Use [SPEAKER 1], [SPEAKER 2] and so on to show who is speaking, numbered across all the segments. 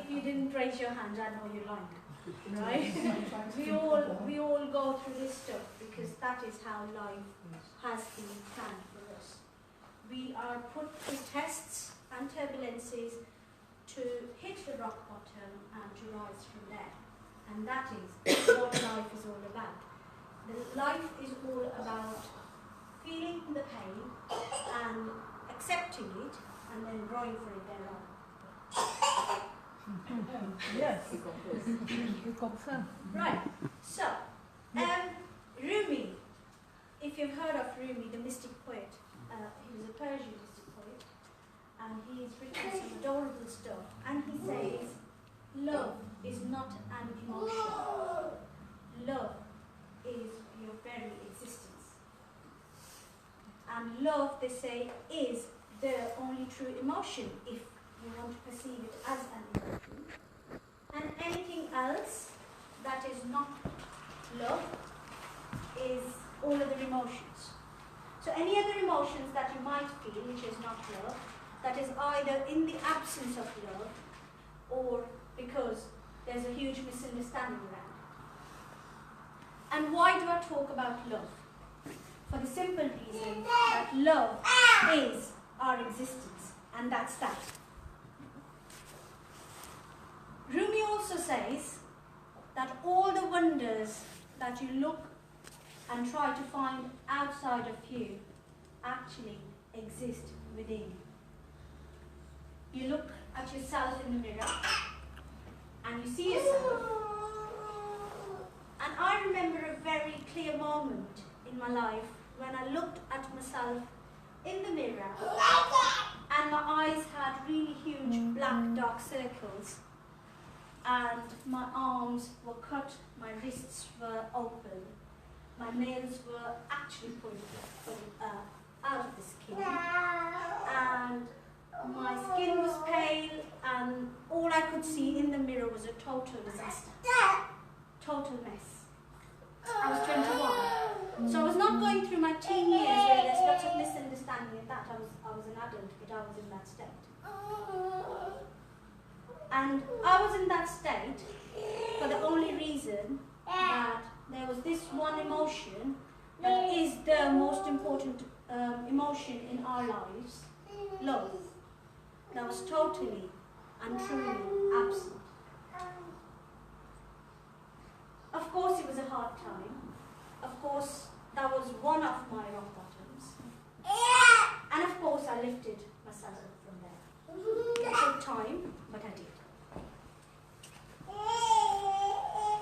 [SPEAKER 1] if you didn't raise your hand, I know you're lying, right? we all go through this stuff because that is how life has been planned for us. We are put through tests and turbulences to hit the rock bottom and to rise from there. And that is what life is all about. Life is all about feeling the pain and accepting it and then growing for it thereon.
[SPEAKER 2] Yes, you confirm.
[SPEAKER 1] Right, so, Rumi, if you've heard of Rumi, the mystic poet, he was a Persian mystic poet, and he's written some adorable stuff, and he says, love is not an emotion. Love is your very existence. And love, they say, is the only true emotion if you want to perceive it as an emotion. And anything else that is not love is all other emotions. So any other emotions that you might feel which is not love, that is either in the absence of love or because there's a huge misunderstanding around it. And why do I talk about love? For the simple reason that love is our existence, and that's that. Rumi also says that all the wonders that you look and try to find outside of you actually exist within. You look at yourself in the mirror and you see yourself. And I remember a very clear moment in my life when I looked at myself in the mirror and my eyes had really huge black dark circles and my arms were cut, my wrists were open, my nails were actually pulled out of the skin, and my skin was pale, and all I could see in the mirror was a total disaster, total mess. I was 21, so I was not going through my teen years where there's lots of misunderstanding and that. I was an adult, but I was in that state. And I was in that state for the only reason that there was this one emotion that is the most important emotion in our lives, love, that was totally and truly absent. Of course it was a hard time. Of course that was one of my rock bottoms. And of course I lifted myself up from there. It took time, but I did.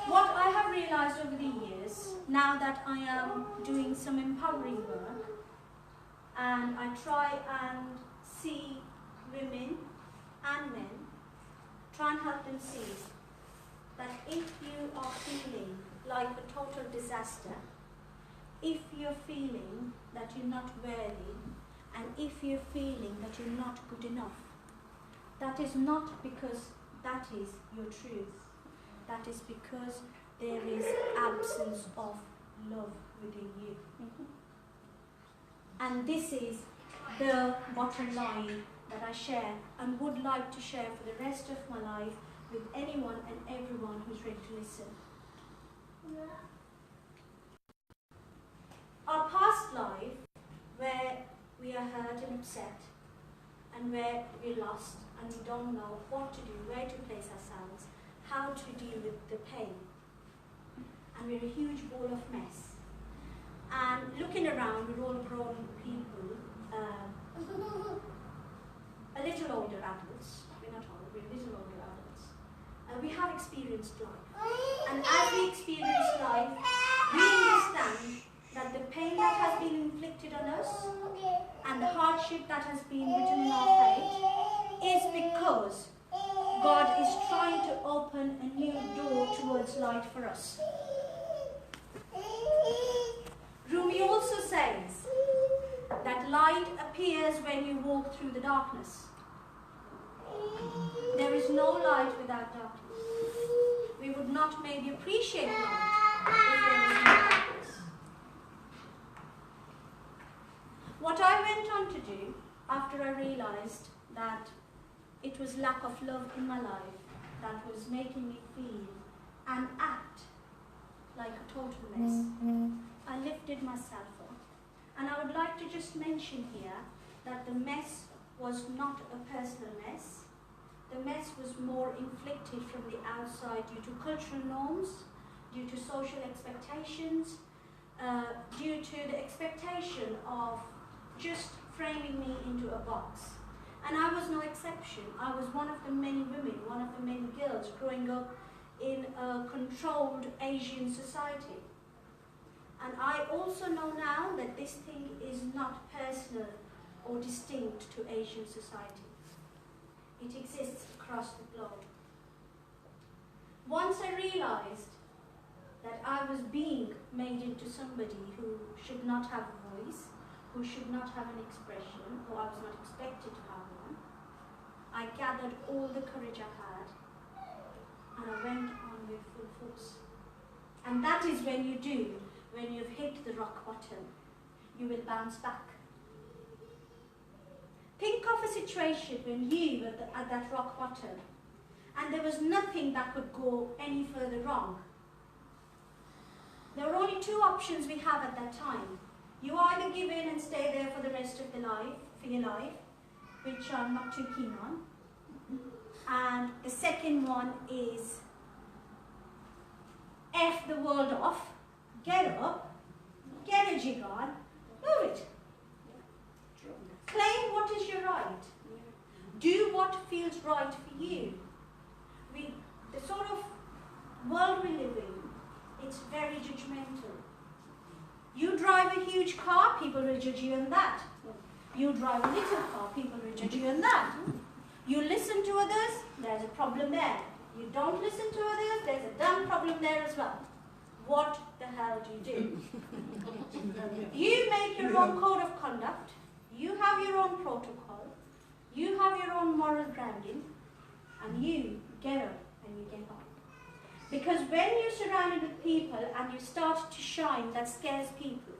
[SPEAKER 1] What I have realized over the years, now that I am doing some empowering work, and I try and see women and men, try and help them see that if you are feeling like a total disaster, if you're feeling that you're not worthy, and if you're feeling that you're not good enough, that is not because that is your truth. That is because there is absence of love within you. And this is the bottom line that I share and would like to share for the rest of my life with anyone and everyone who's ready to listen. Our past life, where we are hurt and upset, and where we're lost and we don't know what to do, where to place ourselves, how to deal with the pain. And we're a huge ball of mess. And looking around, we're all grown people, a little older adults. We're not old, we're a little older adults. We have experienced life. And as we experience life, we understand that the pain that has been inflicted on us and the hardship that has been written in our fate is because God is trying to open a new door towards light for us. Rumi also says that light appears when you walk through the darkness. There is no light without darkness. We would not maybe appreciate light if there was no darkness. What I went on to do after I realized that it was lack of love in my life that was making me feel and act like a total mess, I lifted myself up. And I would like to just mention here that the mess was not a personal mess. The mess was more inflicted from the outside due to cultural norms, due to social expectations, due to the expectation of just framing me into a box. And I was no exception. I was one of the many women, one of the many girls growing up in a controlled Asian society. And I also know now that this thing is not personal or distinct to Asian society. It exists across the globe. Once I realized that I was being made into somebody who should not have a voice, who should not have an expression, or I was not expected to have one, I gathered all the courage I had and I went on with full force. And that is when you do, when you've hit the rock bottom, you will bounce back. Think of a situation when you were at that rock bottom and there was nothing that could go any further wrong. There were only two options we have at that time. You either give in and stay there for the rest of your life, which I'm not too keen on. And the second one is F the world off, get up, get a jig on, move it. Claim what is your right. Do what feels right for you. The sort of world we live in, it's very judgmental. You drive a huge car, people will judge you on that. You drive a little car, people will judge you on that. You listen to others, there's a problem there. You don't listen to others, there's a damn problem there as well. What the hell do you do? You make your own code of conduct, you have your own protocol, you have your own moral grounding, and you get up and you get on. Because when you're surrounded with people and you start to shine, that scares people.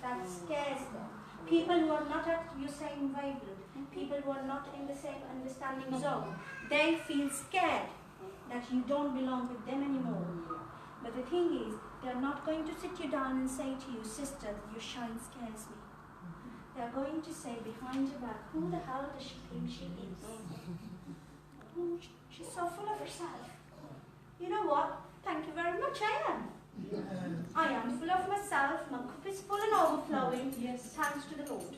[SPEAKER 1] That scares them. People who are not at your same wavelength, people who are not in the same understanding zone, they feel scared that you don't belong with them anymore. But the thing is, they're not going to sit you down and say to you, sister, your shine scares me. They're going to say behind your back, who the hell does she think she is? Oh, she's so full of herself. You know what? Thank you very much, I am. I am full of myself, my cup is full and overflowing, thanks to the Lord.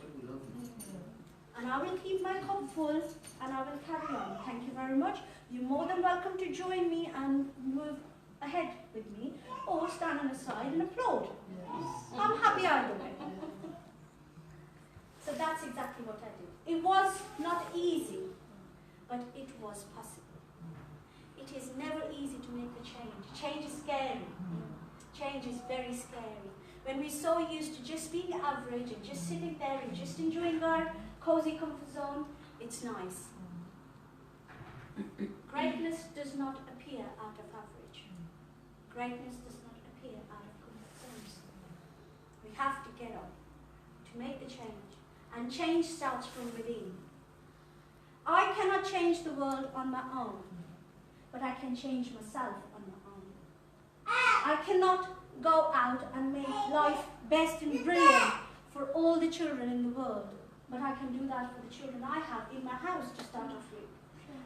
[SPEAKER 1] And I will keep my cup full and I will carry on. Thank you very much. You're more than welcome to join me and move ahead with me or stand on the side and applaud. I'm happy either way. So that's exactly what I did. It was not easy, but it was possible. It is never easy to make a change. Change is scary. Change is very scary. When we're so used to just being average and just sitting there and just enjoying our cozy comfort zone, it's nice. Greatness does not appear out of average. Greatness does not appear out of comfort zones. We have to get up to make the change. And change starts from within. I cannot change the world on my own, but I can change myself on my own. I cannot go out and make life best and brilliant for all the children in the world, but I can do that for the children I have in my house to start off with.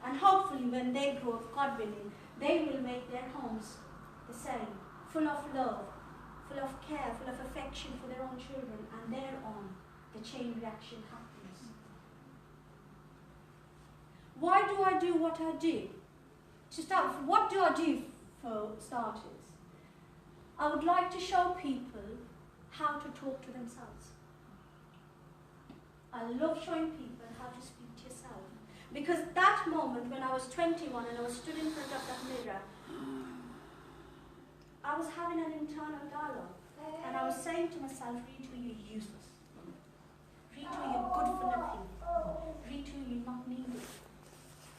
[SPEAKER 1] And hopefully when they grow up, God willing, they will make their homes the same, full of love, full of care, full of affection for their own children, and thereon the chain reaction happens. Why do I do what I do? To start with, what do I do for starters? I would like to show people how to talk to themselves. I love showing people how to speak to yourself. Because that moment when I was 21 and I was stood in front of that mirror, I was having an internal dialogue. And I was saying to myself, Ritu, you're useless. Ritu, you're good for nothing. Ritu, you're not needed.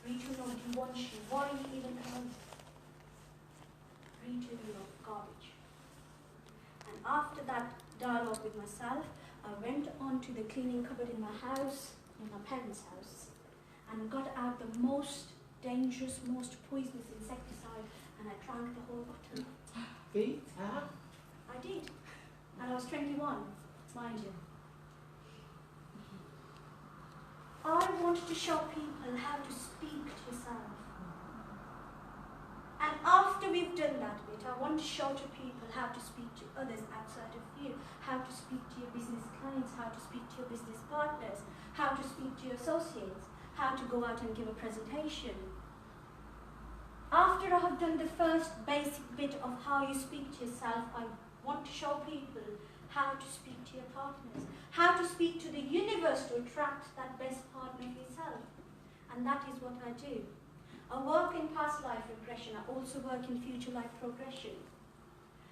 [SPEAKER 1] Ritu, nobody wants you. Why are you even coming? Ritu, you're garbage. And after that dialogue with myself, I went on to the cleaning cupboard in my house, in my parents' house, and got out the most dangerous, most poisonous insecticide, and I drank the whole bottle.
[SPEAKER 3] Vita?
[SPEAKER 1] I did. And I was 21, mind you. I wanted to show people how to speak to yourself. And after we've done that bit, I want to show to people how to speak to others outside of you, how to speak to your business clients, how to speak to your business partners, how to speak to your associates, how to go out and give a presentation. After I have done the first basic bit of how you speak to yourself, I want to show people how to speak to your partners, how to speak to the universe to attract that best partner for yourself. And that is what I do. I work in past life regression. I also work in future life progression.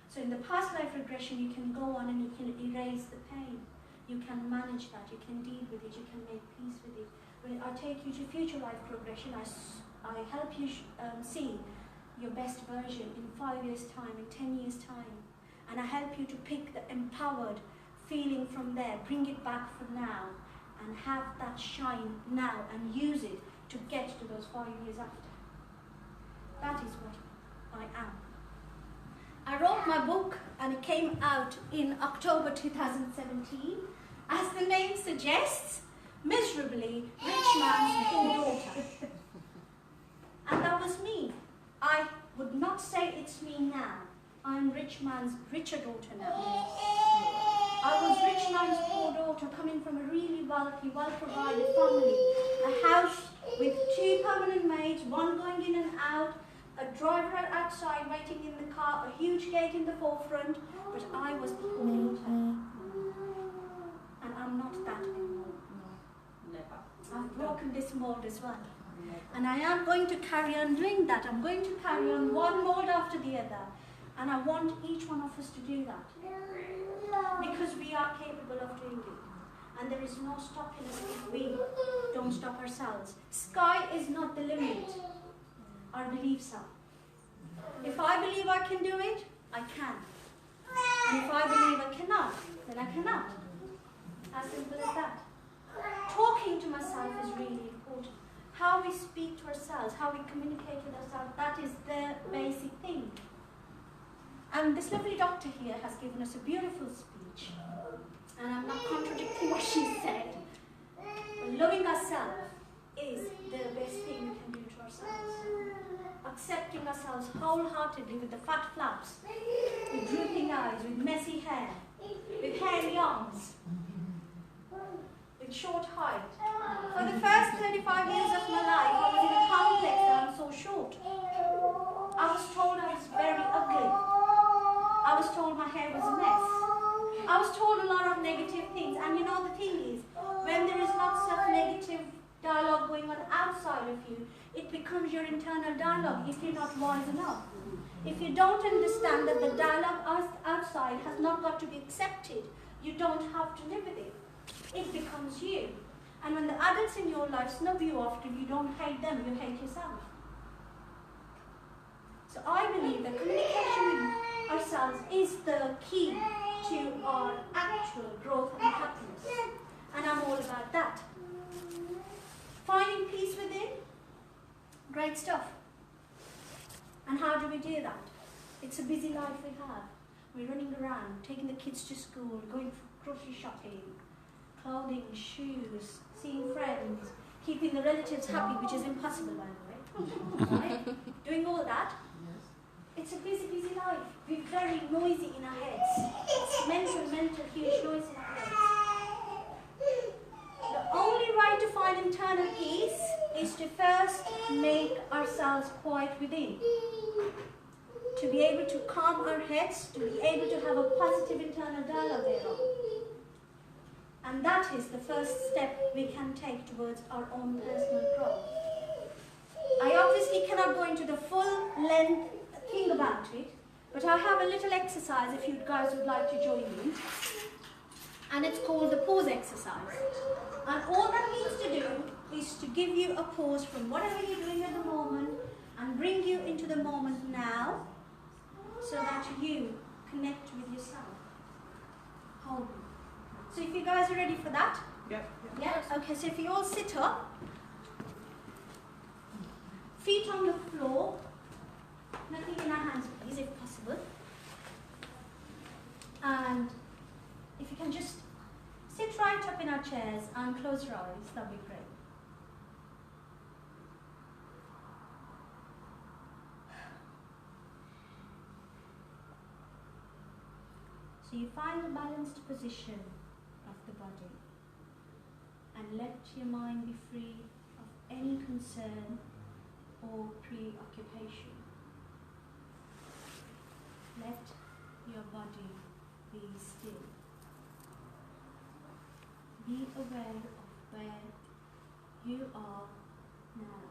[SPEAKER 1] So in the past life regression, you can go on and you can erase the pain. You can manage that. You can deal with it. You can make peace with it. When I take you to future life progression, I help you see your best version in 5 years' time, in 10 years' time. And I help you to pick the empowered feeling from there, bring it back for now, and have that shine now and use it to get to those 5 years after. That is what I am. I wrote my book and it came out in October 2017. As the name suggests, Miserably Rich Man's Poor Daughter. And that was me. I would not say it's me now. I'm Rich Man's richer daughter now. I was Rich Man's poor daughter coming from a really wealthy, well-provided family. A house with 2 permanent maids, one going in and out, a driver outside waiting in the car, a huge gate in the forefront, but I was the poor daughter. And I'm not that anymore.
[SPEAKER 3] No, never.
[SPEAKER 1] I've broken this mold as well. And I am going to carry on doing that. I'm going to carry on one mold after the other. And I want each one of us to do that. Because we are capable of doing it. And there is no stopping us if we don't stop ourselves. Sky is not the limit. Our beliefs are. If I believe I can do it, I can. And if I believe I cannot, then I cannot. As simple as that. Talking to myself is really important. How we speak to ourselves, how we communicate with ourselves, that is the basic thing. And this lovely doctor here has given us a beautiful speech. And I'm not contradicting what she said. But loving ourselves is the best thing we can do to ourselves. Accepting ourselves wholeheartedly with the fat flaps, with drooping eyes, with messy hair, with hairy arms, with short height. For the first 35 years of my life, I was in a complex that I'm so short. I was told I was very ugly. I was told my hair was a mess. I was told a lot of negative things. And you know the thing is, when there is lots of negative dialogue going on outside of you, it becomes your internal dialogue if you're not wise enough. If you don't understand that the dialogue outside has not got to be accepted, you don't have to live with it. It becomes you. And when the adults in your life snub you often, you don't hate them, you hate yourself. So I believe that communication with ourselves is the key to our actual growth and happiness. And I'm all about that. Finding peace within, great stuff. And how do we do that? It's a busy life we have. We're running around, taking the kids to school, going grocery shopping, clothing, shoes, seeing friends, keeping the relatives happy, which is impossible, by the way. Right? Doing all that. It's a busy, busy life. We're very noisy in our heads. It's mental, huge noise in our heads. The only way to find internal peace is to first make ourselves quiet within. To be able to calm our heads, to be able to have a positive internal dialogue thereon. And that is the first step we can take towards our own personal growth. I obviously cannot go into the full length thing about it, but I have a little exercise if you guys would like to join me. And it's called the pause exercise. And all that needs to do is to give you a pause from whatever you're doing at the moment and bring you into the moment now so that you connect with yourself. Hold me. So if you guys are ready for that?
[SPEAKER 3] Yep.
[SPEAKER 1] Yeah? Okay, so if you all sit up, Feet on the floor. Nothing in our hands, please, if possible. And if you can just sit right up in our chairs and close your eyes, that'd be great. So you find a balanced position of the body and let your mind be free of any concern or preoccupation. Let your body be still. Be aware of where you are now.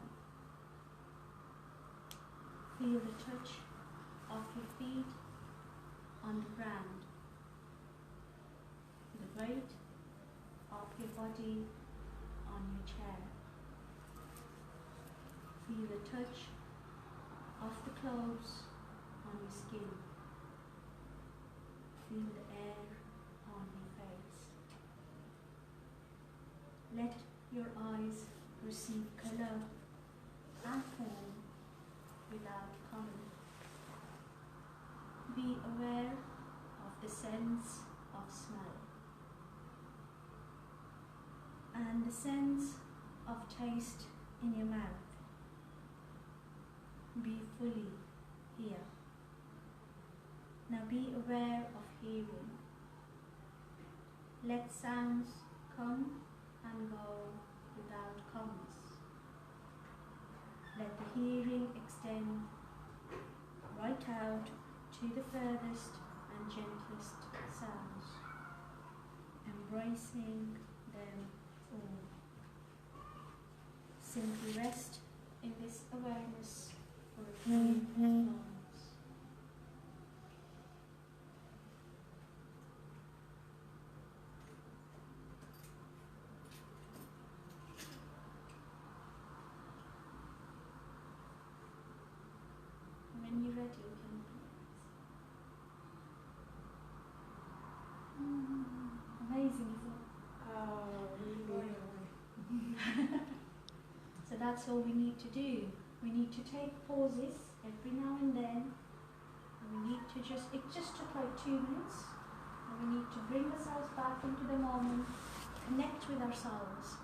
[SPEAKER 1] Feel the touch of your feet on the ground. The weight of your body on your chair. Feel the touch of the clothes on your skin. Feel the air on your face. Let your eyes receive color and form without comment. Be aware of the sense of smell and the sense of taste in your mouth. Be fully here. Now be aware of hearing. Let sounds come and go without commas. Let the hearing extend right out to the furthest and gentlest sounds, embracing them all. Simply rest in this awareness for a few moments. When you're ready, you can amazing, isn't it? So that's all we need to do. We need to take pauses every now and then. And we need to it just took like 2 minutes. And we need to bring ourselves back into the moment, connect with ourselves,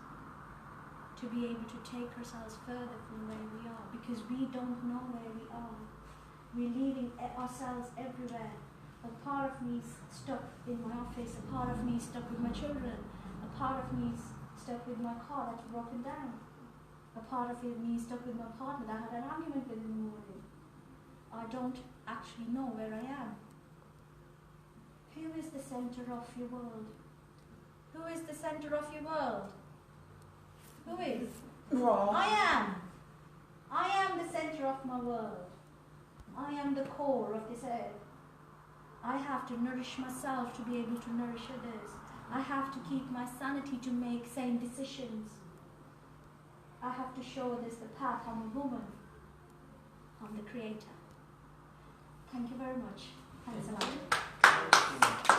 [SPEAKER 1] to be able to take ourselves further from where we are, because we don't know where we are. We're leaving ourselves everywhere. A part of me is stuck in my office, a part of me is stuck with my children, a part of me is stuck with my car that's broken down, a part of me is stuck with my partner that I had an argument with in the morning. I don't actually know where I am. Who is the center of your world? Who is the center of your world? Who is? I am. I am the center of my world. I am the core of this earth. I have to nourish myself to be able to nourish others. I have to keep my sanity to make sane decisions. I have to show others the path. I'm a woman. I'm the creator. Thank you very much. Thanks a lot.